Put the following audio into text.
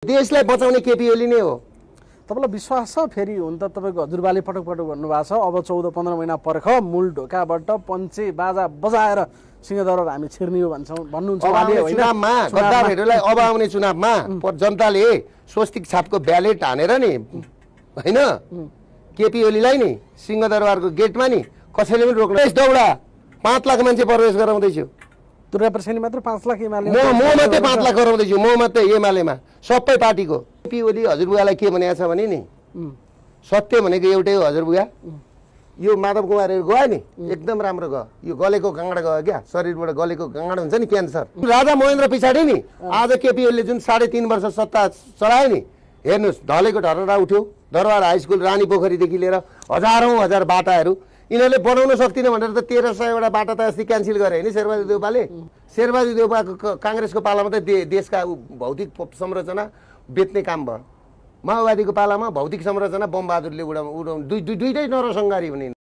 देशलाई बचाउने केपी ओली नै हो। तपाईलाई विश्वास छ फेरि हुन त तपाईको हजुरबाले पटक पटक भन्नुभएको छ अब 14-15 महिना पर्ख मूल ढोकाबाट पञ्चे बाजा बजाएर सिंहदरबार हामी छिर्ने हो भन्नुहुन्छ उहाँले हैन। चुनावमा गद्दारहरुलाई अब आउने चुनावमा जनताले स्वस्तिक छापको ब्यालेट हानेर नि हैन केपी ओलीलाई नि सिंहदरबारको गेटमा नि कसैले पनि रोक्न दौडा 5 लाख मान्छे प्रवेश गराउँदै छु। दुर्गा प्रसादी मात्र 5 लाख एमाले म मात्रै 5 लाख गराउँदै छु। म मात्रै एमालेमा सबै पार्टीको। केपी ओली हजुरबुवालाई के भनेको छ भने नि सत्य भनेको एउटै हो हजुरबुवा। यो माधव कुमारहरु गयो नि एकदम राम्रो गयो। यो गलेको गाँड गयो क्या शरीरबाट गलेको गाँड हुन्छ नि क्यान्सर। राजा महेन्द्र पछाडी नि आज केपी ओलीले जुन 3.5 वर्ष सत्ता चलायो नि हेर्नुस् ढलेको ढररा उठ्यो। दरबार हाई स्कुल रानी पोखरीदेखि लिएर हजारौं हजार बाटाहरू यिनीहरूले बनाउन सक्दिन भनेर त 1300 वटा बाटा त अस्ति क्यान्सल गरे हैन शेरबहादुर देउपाले। शेरबहादुर देउपाको कांग्रेसको पालामा त देशका भौतिक संरचना बेच्ने काम भयो। माओवादीको पालामा भौतिक संरचना बमबहादुरले उडाउनु दुईटै नरसंहारी हुने।